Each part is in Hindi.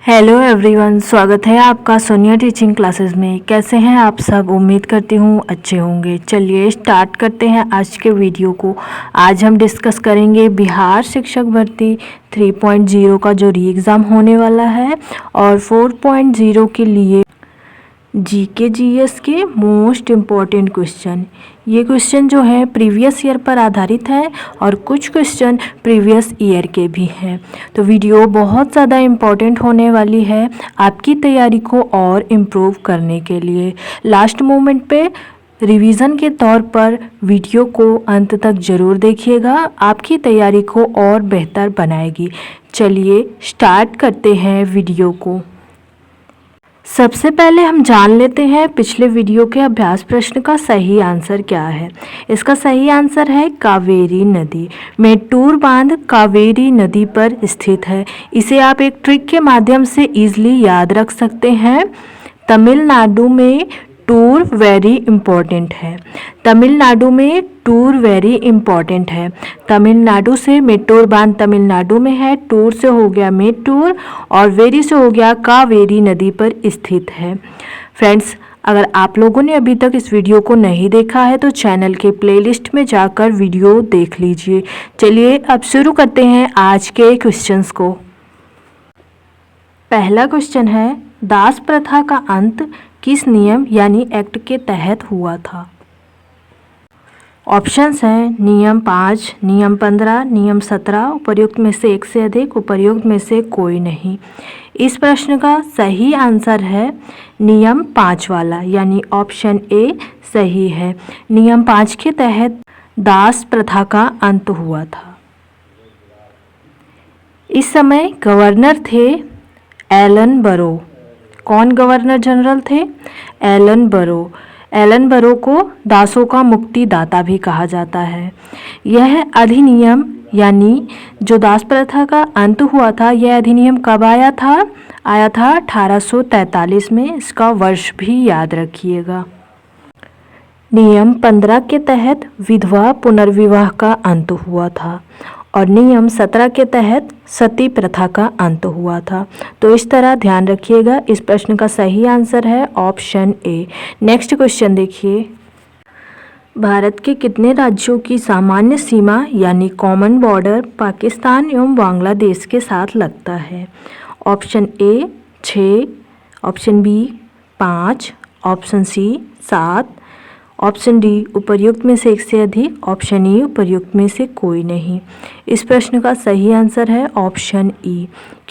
हेलो एवरीवन, स्वागत है आपका सोनिया टीचिंग क्लासेस में। कैसे हैं आप सब? उम्मीद करती हूँ अच्छे होंगे। चलिए स्टार्ट करते हैं आज के वीडियो को। आज हम डिस्कस करेंगे बिहार शिक्षक भर्ती 3.0 का जो री एग्ज़ाम होने वाला है और 4.0 के लिए जीके जीएस के मोस्ट इम्पॉर्टेंट क्वेश्चन। ये क्वेश्चन जो है प्रीवियस ईयर पर आधारित है और कुछ क्वेश्चन प्रीवियस ईयर के भी हैं। तो वीडियो बहुत ज़्यादा इम्पॉर्टेंट होने वाली है आपकी तैयारी को और इम्प्रूव करने के लिए। लास्ट मोमेंट पे रिवीजन के तौर पर वीडियो को अंत तक ज़रूर देखिएगा, आपकी तैयारी को और बेहतर बनाएगी। चलिए स्टार्ट करते हैं वीडियो को। सबसे पहले हम जान लेते हैं पिछले वीडियो के अभ्यास प्रश्न का सही आंसर क्या है। इसका सही आंसर है कावेरी नदी। मेट्टूर बांध कावेरी नदी पर स्थित है। इसे आप एक ट्रिक के माध्यम से इजीली याद रख सकते हैं। तमिलनाडु में टूर वेरी इम्पोर्टेंट है। तमिलनाडु में टूर वेरी इम्पोर्टेंट है। तमिलनाडु से मेट्टूर बांध तमिलनाडु में है, टूर से हो गया मेट्टूर और वेरी से हो गया कावेरी नदी पर स्थित है। फ्रेंड्स, अगर आप लोगों ने अभी तक इस वीडियो को नहीं देखा है तो चैनल के प्लेलिस्ट में जाकर वीडियो देख लीजिए। चलिए अब शुरू करते हैं आज के क्वेश्चंस को। पहला क्वेश्चन है, दास प्रथा का अंत किस नियम यानी एक्ट के तहत हुआ था? ऑप्शंस हैं नियम 5, नियम 15, नियम 17, उपर्युक्त में से एक से अधिक, उपर्युक्त में से कोई नहीं। इस प्रश्न का सही आंसर है नियम 5 वाला, यानी ऑप्शन ए सही है। नियम 5 के तहत दास प्रथा का अंत हुआ था। इस समय गवर्नर थे एलन बरो। कौन गवर्नर जनरल थे? एलन बरो। एलन बरो को दासों का मुक्तिदाता भी कहा जाता है। यह अधिनियम यानी जो दास प्रथा का अंत हुआ था, यह अधिनियम कब आया था? आया था 1843 में। इसका वर्ष भी याद रखिएगा। नियम 15 के तहत विधवा पुनर्विवाह का अंत हुआ था और नियम 17 के तहत सती प्रथा का अंत हुआ था। तो इस तरह ध्यान रखिएगा। इस प्रश्न का सही आंसर है ऑप्शन ए। नेक्स्ट क्वेश्चन देखिए, भारत के कितने राज्यों की सामान्य सीमा यानी कॉमन बॉर्डर पाकिस्तान एवं बांग्लादेश के साथ लगता है? Option A 6, option B 5, option C 7, option D उपर्युक्त में से एक से अधिक, ऑप्शन ई उपर्युक्त में से कोई नहीं। इस प्रश्न का सही आंसर है ऑप्शन ई,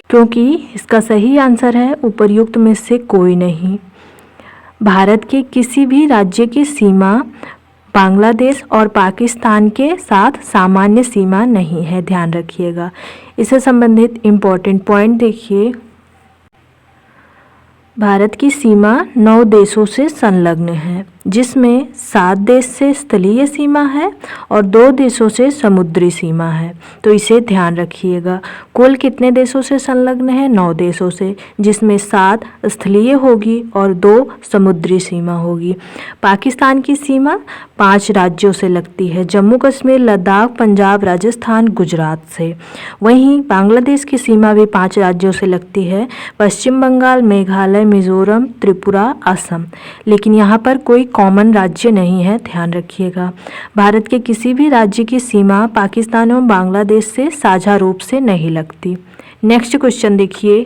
क्योंकि इसका सही आंसर है उपर्युक्त में से कोई नहीं। भारत के किसी भी राज्य की सीमा बांग्लादेश और पाकिस्तान के साथ सामान्य सीमा नहीं है, ध्यान रखिएगा। इससे संबंधित इम्पोर्टेंट पॉइंट देखिए। भारत की सीमा 9 देशों से संलग्न है, जिसमें 7 देश से स्थलीय सीमा है और 2 देशों से समुद्री सीमा है। तो इसे ध्यान रखिएगा। कुल कितने देशों से संलग्न है? 9 देशों से, जिसमें 7 स्थलीय होगी और 2 समुद्री सीमा होगी। पाकिस्तान की सीमा 5 राज्यों से लगती है, जम्मू कश्मीर, लद्दाख, पंजाब, राजस्थान, गुजरात से। वहीं बांग्लादेश की सीमा भी 5 राज्यों से लगती है, पश्चिम बंगाल, मेघालय, मिजोरम, त्रिपुरा, असम। लेकिन यहाँ पर कोई कॉमन राज्य नहीं है, ध्यान रखिएगा। भारत के किसी भी राज्य की सीमा पाकिस्तान एवं बांग्लादेश से साझा रूप से नहीं लगती। नेक्स्ट क्वेश्चन देखिए,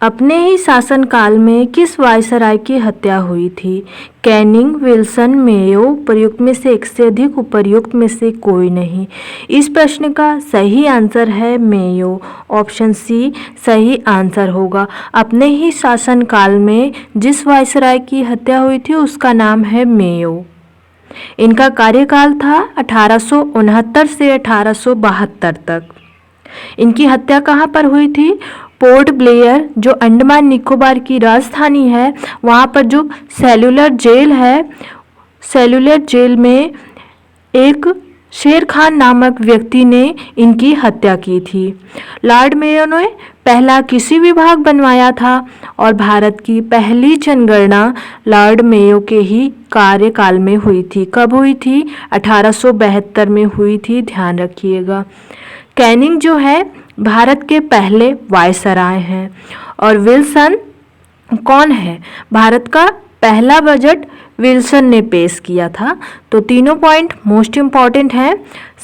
अपने ही शासनकाल में किस वायसराय की हत्या हुई थी? कैनिंग, विल्सन, मेयो, उपर्युक्त में से एक से अधिक, उपर्युक्त में से कोई नहीं। इस प्रश्न का सही आंसर है मेयो। ऑप्शन सी सही आंसर होगा। अपने ही शासनकाल में जिस वायसराय की हत्या हुई थी उसका नाम है मेयो। इनका कार्यकाल था 1869 से 1872 तक। इनकी हत्या कहाँ पर हुई थी? पोर्ट ब्लेयर, जो अंडमान निकोबार की राजधानी है, वहाँ पर जो सेलुलर जेल है, सेलुलर जेल में एक शेर खान नामक व्यक्ति ने इनकी हत्या की थी। लॉर्ड मेयो ने पहला कृषि विभाग बनवाया था और भारत की पहली जनगणना लॉर्ड मेयो के ही कार्यकाल में हुई थी। कब हुई थी? 1872 में हुई थी, ध्यान रखिएगा। कैनिंग जो है भारत के पहले वायसराय हैं। और विल्सन कौन है? भारत का पहला बजट विल्सन ने पेश किया था। तो तीनों पॉइंट मोस्ट इम्पॉर्टेंट हैं,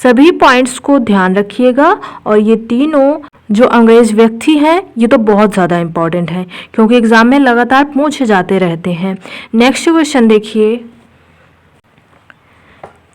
सभी पॉइंट्स को ध्यान रखिएगा। और ये तीनों जो अंग्रेज व्यक्ति हैं ये तो बहुत ज़्यादा इम्पॉर्टेंट हैं, क्योंकि एग्जाम में लगातार पूछे जाते रहते हैं। नेक्स्ट क्वेश्चन देखिए,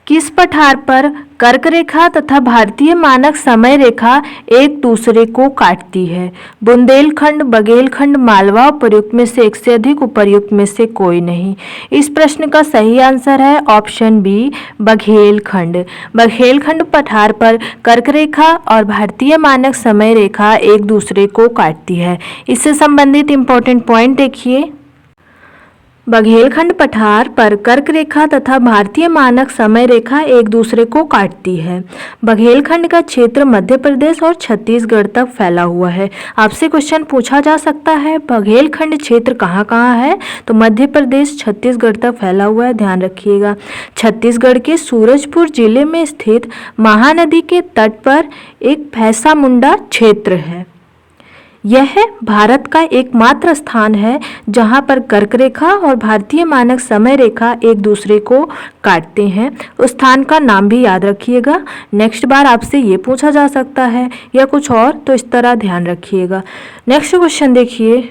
किस पठार पर कर्क रेखा तथा भारतीय मानक समय रेखा एक दूसरे को काटती है? बुंदेलखंड, बघेलखंड, मालवा। उपर्युक्त में से एक से अधिक, उपर्युक्त में से कोई नहीं। इस प्रश्न का सही आंसर है ऑप्शन बी, बघेलखंड। बघेलखंड पठार पर कर्क रेखा और भारतीय मानक समय रेखा एक दूसरे को काटती है। इससे संबंधित इंपॉर्टेंट पॉइंट देखिए, बघेलखंड पठार पर कर्क रेखा तथा भारतीय मानक समय रेखा एक दूसरे को काटती है। बघेलखंड का क्षेत्र मध्य प्रदेश और छत्तीसगढ़ तक फैला हुआ है। आपसे क्वेश्चन पूछा जा सकता है बघेलखंड क्षेत्र कहाँ कहाँ है? तो मध्य प्रदेश, छत्तीसगढ़ तक फैला हुआ है, ध्यान रखिएगा। छत्तीसगढ़ के सूरजपुर जिले में स्थित महानदी के तट पर एक भैंसा मुंडा क्षेत्र है। यह भारत का एकमात्र स्थान है जहां पर कर्क रेखा और भारतीय मानक समय रेखा एक दूसरे को काटते हैं। उस स्थान का नाम भी याद रखिएगा। नेक्स्ट बार आपसे ये पूछा जा सकता है या कुछ और, तो इस तरह ध्यान रखिएगा। नेक्स्ट क्वेश्चन देखिए,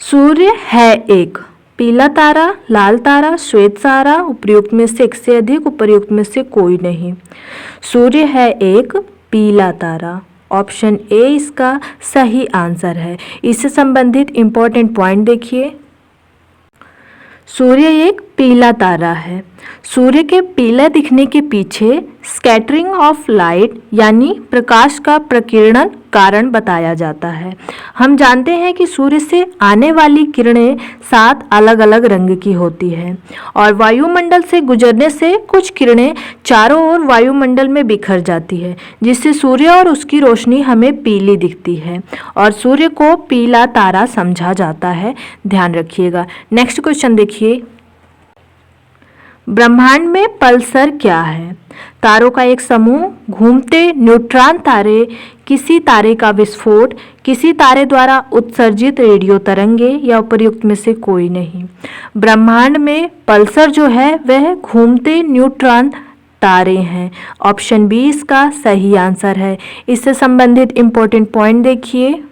सूर्य है एक पीला तारा, लाल तारा, श्वेत तारा। उपर्युक्त में से एक से अधिक, उपर्युक्त में से कोई नहीं। सूर्य है एक पीला तारा, ऑप्शन ए इसका सही आंसर है। इससे संबंधित इंपॉर्टेंट पॉइंट देखिए, सूर्य एक पीला तारा है। सूर्य के पीला दिखने के पीछे स्कैटरिंग ऑफ लाइट यानी प्रकाश का प्रकीर्णन कारण बताया जाता है। हम जानते हैं कि सूर्य से आने वाली किरणें 7 अलग अलग रंग की होती है और वायुमंडल से गुजरने से कुछ किरणें चारों ओर वायुमंडल में बिखर जाती है, जिससे सूर्य और उसकी रोशनी हमें पीली दिखती है और सूर्य को पीला तारा समझा जाता है। ध्यान रखिएगा। नेक्स्ट क्वेश्चन देखिए, ब्रह्मांड में पल्सर क्या है? तारों का एक समूह, घूमते न्यूट्रॉन तारे, किसी तारे का विस्फोट, किसी तारे द्वारा उत्सर्जित रेडियो तरंगे या उपर्युक्त में से कोई नहीं। ब्रह्मांड में पल्सर जो है वह घूमते न्यूट्रॉन तारे हैं। ऑप्शन बी इसका सही आंसर है। इससे संबंधित इंपॉर्टेंट पॉइंट देखिए,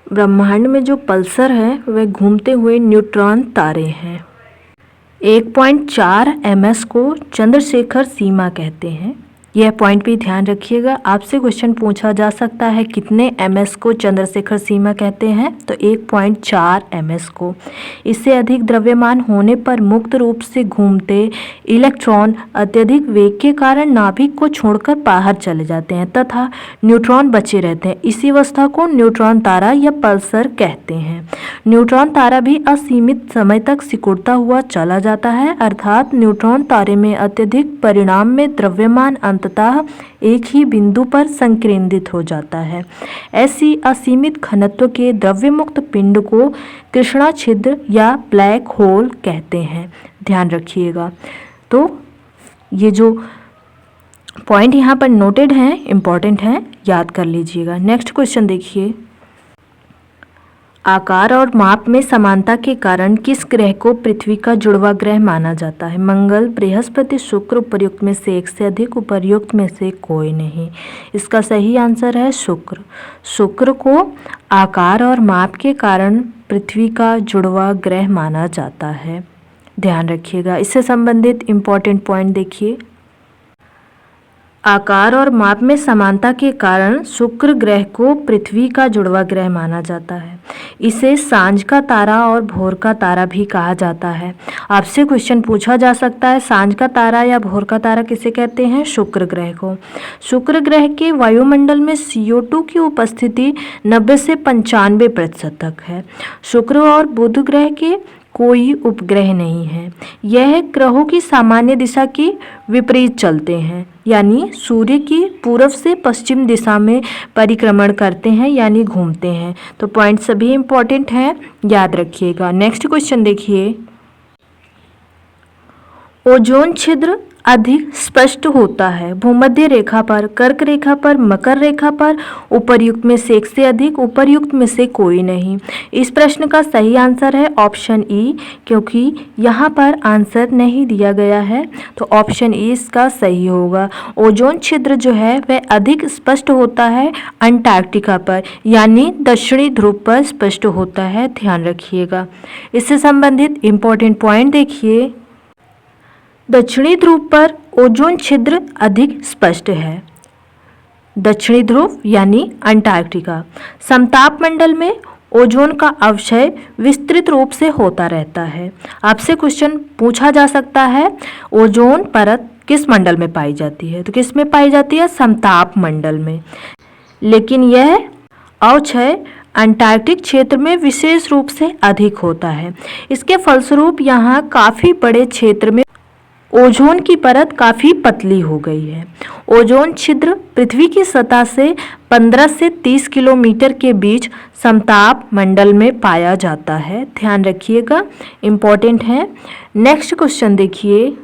ब्रह्मांड में जो पल्सर है वह घूमते हुए न्यूट्रॉन तारे हैं। 1.4 ms को चंद्रशेखर सीमा कहते हैं। यह पॉइंट भी ध्यान रखिएगा। आपसे क्वेश्चन पूछा जा सकता है कितने ms को चंद्रशेखर सीमा कहते हैं? तो 1.4 ms को। इससे अधिक द्रव्यमान होने पर मुक्त रूप से घूमते इलेक्ट्रॉन अत्यधिक वेग के कारण नाभिक को छोड़कर बाहर चले जाते हैं तथा न्यूट्रॉन बचे रहते हैं। इसी अवस्था को न्यूट्रॉन तारा या पल्सर कहते हैं। न्यूट्रॉन तारा भी असीमित समय तक सिकुड़ता हुआ चला जाता है, अर्थात न्यूट्रॉन तारे में अत्यधिक परिमाण में द्रव्यमान अंततः एक ही बिंदु पर संकेंद्रित हो जाता है। ऐसी असीमित घनत्व के द्रव्यमुक्त पिंड को कृष्णा छिद्र या ब्लैक होल कहते हैं। ध्यान रखिएगा। तो ये जो पॉइंट यहाँ पर नोटेड हैं, इंपॉर्टेंट हैं, याद कर लीजिएगा। नेक्स्ट क्वेश्चन देखिए, आकार और माप में समानता के कारण किस ग्रह को पृथ्वी का जुड़वा ग्रह माना जाता है? मंगल, बृहस्पति, शुक्र। उपर्युक्त में से एक से अधिक, उपर्युक्त में से कोई नहीं। इसका सही आंसर है शुक्र। शुक्र को आकार और माप के कारण पृथ्वी का जुड़वा ग्रह माना जाता है। ध्यान रखिएगा। इससे संबंधित इंपॉर्टेंट पॉइंट देखिए, आकार और माप में समानता के कारण शुक्र ग्रह को पृथ्वी का जुड़वा ग्रह माना जाता है। इसे सांझ का तारा और भोर का तारा भी कहा जाता है। आपसे क्वेश्चन पूछा जा सकता है सांझ का तारा या भोर का तारा किसे कहते हैं? शुक्र ग्रह को। शुक्र ग्रह के वायुमंडल में CO2 की उपस्थिति 90 से 95% तक है। शुक्र और बुध ग्रह के कोई उपग्रह नहीं है। यह ग्रहों की सामान्य दिशा के विपरीत चलते हैं, यानी सूर्य की पूर्व से पश्चिम दिशा में परिक्रमण करते हैं, यानी घूमते हैं। तो पॉइंट सभी इंपॉर्टेंट हैं, याद रखिएगा। नेक्स्ट क्वेश्चन देखिए, ओजोन छिद्र अधिक स्पष्ट होता है? भूमध्य रेखा पर, कर्क रेखा पर, मकर रेखा पर, उपर्युक्त में से एक से अधिक, उपर्युक्त में से कोई नहीं। इस प्रश्न का सही आंसर है ऑप्शन ई, क्योंकि यहाँ पर आंसर नहीं दिया गया है, तो ऑप्शन ई इसका सही होगा। ओजोन छिद्र जो है वह अधिक स्पष्ट होता है अंटार्कटिका पर, यानी दक्षिणी ध्रुव पर स्पष्ट होता है, ध्यान रखिएगा। इससे संबंधित इंपॉर्टेंट पॉइंट देखिए। दक्षिणी ध्रुव पर ओजोन छिद्र अधिक स्पष्ट है। दक्षिणी ध्रुव यानी अंटार्कटिका। समताप मंडल में ओजोन का अवक्षय विस्तृत रूप से होता रहता है। आपसे क्वेश्चन पूछा जा सकता है, ओजोन परत किस मंडल में पाई जाती है? तो किस में पाई जाती है? समताप मंडल में। लेकिन यह अवक्षय अंटार्कटिक क्षेत्र में विशेष रूप से अधिक होता है। इसके फलस्वरूप यहाँ काफ़ी बड़े क्षेत्र में ओजोन की परत काफ़ी पतली हो गई है। ओजोन छिद्र पृथ्वी की सतह से 15 से 30 किलोमीटर के बीच समताप मंडल में पाया जाता है, ध्यान रखिएगा, इम्पॉर्टेंट है। नेक्स्ट क्वेश्चन देखिए।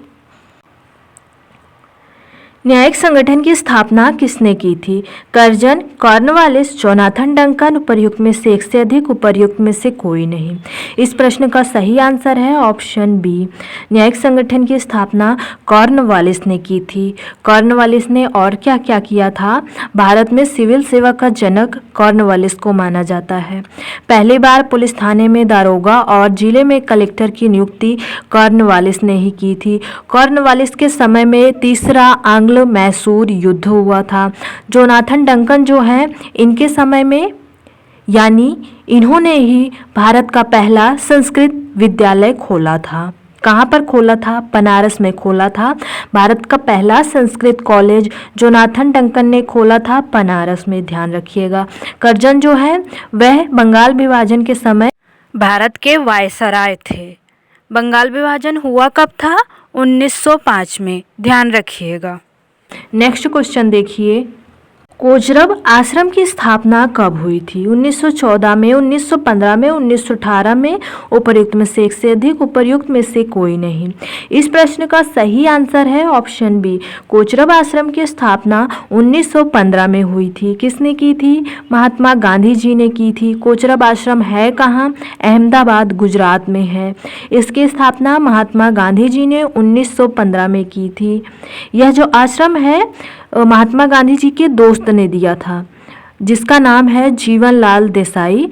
न्यायिक संगठन की स्थापना किसने की थी? कर्जन, कॉर्नवालिस, जोनाथन डंकन, उपर्युक्त में से एक से अधिक, उपर्युक्त में से कोई नहीं। इस प्रश्न का सही आंसर है ऑप्शन बी। न्यायिक संगठन की स्थापना कॉर्नवालिस ने की थी। कॉर्नवालिस ने और क्या क्या किया था? भारत में सिविल सेवा का जनक कॉर्नवालिस को माना जाता है। पहली बार पुलिस थाने में दारोगा और जिले में कलेक्टर की नियुक्ति कॉर्नवालिस ने ही की थी। कॉर्नवालिस के समय में तीसरा आंग्ल मैसूर युद्ध हुआ था। जोनाथन डंकन जो हैं, इनके समय में, यानी इन्होंने ही भारत का पहला संस्कृत विद्यालय खोला था। कहाँ पर खोला था? बनारस में खोला था। भारत का पहला संस्कृत कॉलेज जोनाथन डंकन ने खोला था बनारस में, ध्यान रखिएगा। कर्जन जो है वह बंगाल विभाजन के समय भारत के वायसराय थे। बंगाल विभाजन हुआ कब था? 1905 में, ध्यान रखिएगा। नेक्स्ट क्वेश्चन देखिए। कोचरब आश्रम की स्थापना कब हुई थी? 1914 में, 1915 में, 1918 में, उपर्युक्त में से एक से अधिक, उपर्युक्त में से कोई नहीं। इस प्रश्न का सही आंसर है ऑप्शन बी। कोचरब आश्रम की स्थापना 1915 में हुई थी। किसने की थी? महात्मा गांधी जी ने की थी। कोचरब आश्रम है कहाँ? अहमदाबाद, गुजरात में है। इसकी स्थापना महात्मा गांधी जी ने 1915 में की थी। यह जो आश्रम है महात्मा गांधी जी के दोस्त ने दिया था, जिसका नाम है जीवन लाल देसाई।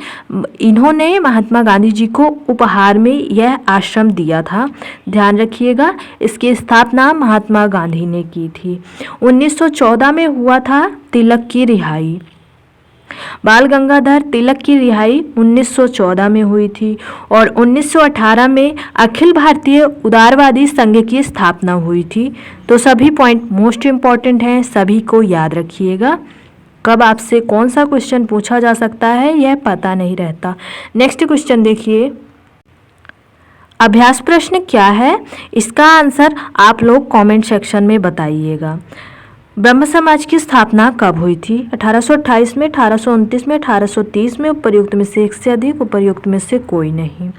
इन्होंने महात्मा गांधी जी को उपहार में यह आश्रम दिया था, ध्यान रखिएगा। इसकी स्थापना महात्मा गांधी ने की थी। 1914 में हुआ था तिलक की रिहाई। बाल गंगाधर तिलक की रिहाई 1914 में हुई थी और 1918 में अखिल भारतीय उदारवादी संघ की स्थापना हुई थी। तो सभी पॉइंट मोस्ट इम्पॉर्टेंट हैं, सभी को याद रखिएगा। कब आपसे कौन सा क्वेश्चन पूछा जा सकता है यह पता नहीं रहता। नेक्स्ट क्वेश्चन देखिए। अभ्यास प्रश्न क्या है? इसका आंसर आप लोग कमेंट सेक्शन में बताइएगा। ब्रह्म समाज की स्थापना कब हुई थी? 1828 में, 1829 में, 1830 में, उपर्युक्त में से एक से अधिक, उपर्युक्त में से कोई नहीं।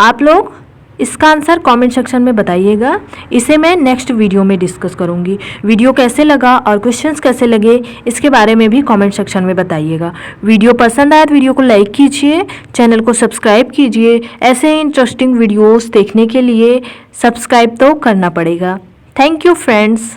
आप लोग इसका आंसर कमेंट सेक्शन में बताइएगा। इसे मैं नेक्स्ट वीडियो में डिस्कस करूंगी। वीडियो कैसे लगा और क्वेश्चंस कैसे लगे इसके बारे में भी कमेंट सेक्शन में बताइएगा। वीडियो पसंद आया तो वीडियो को लाइक कीजिए, चैनल को सब्सक्राइब कीजिए। ऐसे ही इंटरेस्टिंग वीडियोस देखने के लिए सब्सक्राइब तो करना पड़ेगा। Thank you friends.